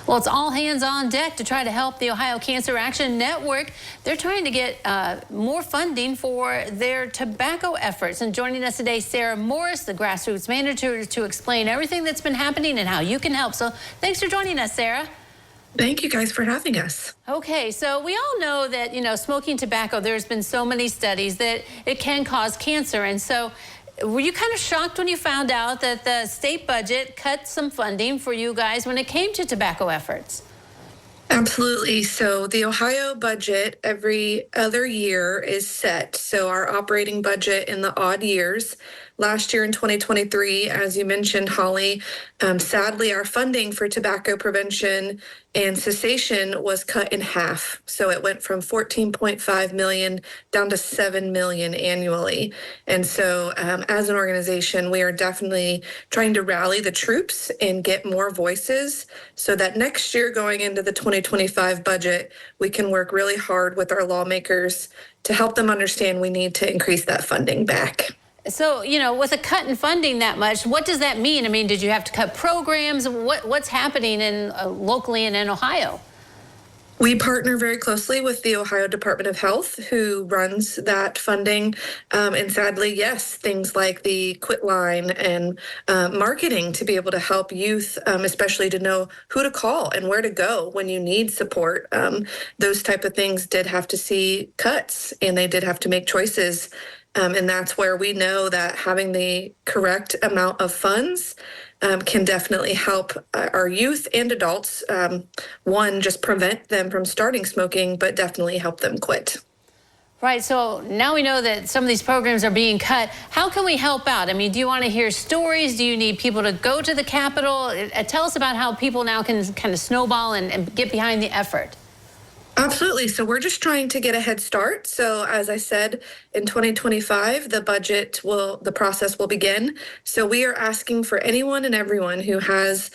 Well, it's all hands on deck to try to help the Ohio Cancer Action Network. They're trying to get more funding for their tobacco efforts. And joining us today, Sarah Morris, the grassroots manager, to explain everything that's been happening and how you can help. So thanks for joining us, Sarah. Thank you guys for having us. Okay, so we all know that, smoking tobacco, there's been so many studies that it can cause cancer. And so were you kind of shocked when you found out that the state budget cut some funding for you guys when it came to tobacco efforts? Absolutely. So the Ohio budget every other year is set. So our operating budget in the odd years, last year in 2023, as you mentioned, Holly, sadly, our funding for tobacco prevention and cessation was cut in half. So it went from 14.5 million down to 7 million annually. And so as an organization, we are definitely trying to rally the troops and get more voices so that next year going into the 2025 budget, we can work really hard with our lawmakers to help them understand we need to increase that funding back. So, with a cut in funding that much, what does that mean? I mean, did you have to cut programs? What's happening locally and in Ohio? We partner very closely with the Ohio Department of Health, who runs that funding. And sadly, yes, things like the quit line and marketing to be able to help youth, especially to know who to call and where to go when you need support. Those type of things did have to see cuts, and they did have to make choices. And that's where we know that having the correct amount of funds can definitely help our youth and adults, one, just prevent them from starting smoking, but definitely help them quit. Right. So now we know that some of these programs are being cut. How can we help out? I mean, do you want to hear stories? Do you need people to go to the Capitol? Tell us about how people now can kind of snowball and get behind the effort. Absolutely. So we're just trying to get a head start. So as I said, in 2025, the process will begin. So we are asking for anyone and everyone who has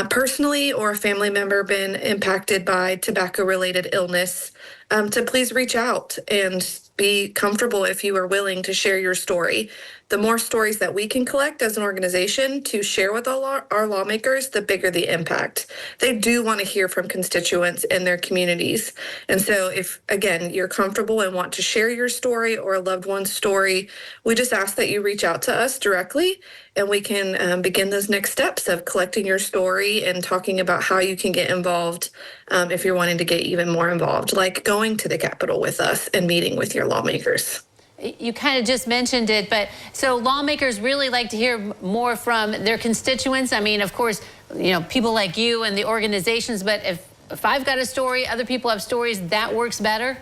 personally or a family member been impacted by tobacco-related illness to please reach out and be comfortable if you are willing to share your story. The more stories that we can collect as an organization to share with our lawmakers, the bigger the impact. They do want to hear from constituents in their communities. And so if, again, you're comfortable and want to share your story or a loved one's story, we just ask that you reach out to us directly, and we can begin those next steps of collecting your story and talking about how you can get involved if you're wanting to get even more involved, like going to the Capitol with us and meeting with your lawmakers. You kind of just mentioned it, but so lawmakers really like to hear more from their constituents. I mean, of course, people like you and the organizations, but if I've got a story, other people have stories, that works better?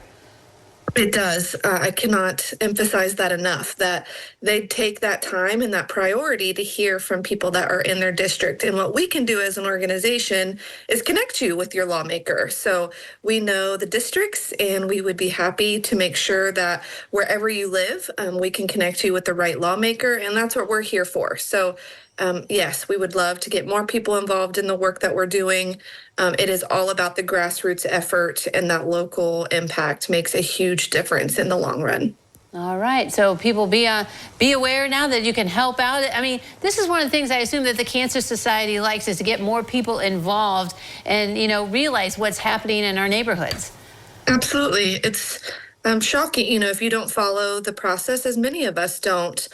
It does. I cannot emphasize that enough, that they take that time and that priority to hear from people that are in their district. And what we can do as an organization is connect you with your lawmaker. So we know the districts, and we would be happy to make sure that wherever you live, we can connect you with the right lawmaker. And that's what we're here for. So yes, we would love to get more people involved in the work that we're doing. It is all about the grassroots effort, and that local impact makes a huge difference in the long run. All right. So people be aware now that you can help out. I mean, this is one of the things I assume that the Cancer Society likes, is to get more people involved and, realize what's happening in our neighborhoods. Absolutely. It's shocking, if you don't follow the process, as many of us don't,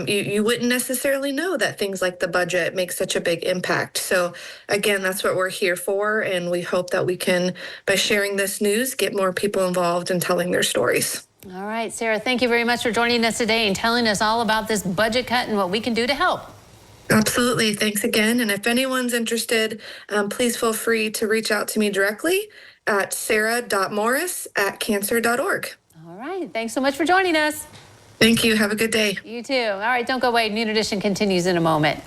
you wouldn't necessarily know that things like the budget make such a big impact. So again, that's what we're here for. And we hope that we can, by sharing this news, get more people involved in telling their stories. All right, Sarah, thank you very much for joining us today and telling us all about this budget cut and what we can do to help. Absolutely. Thanks again. And if anyone's interested, please feel free to reach out to me directly at sarah.morris@cancer.org. All right. Thanks so much for joining us. Thank you. Have a good day. You too. All right. Don't go away. Noon Edition continues in a moment.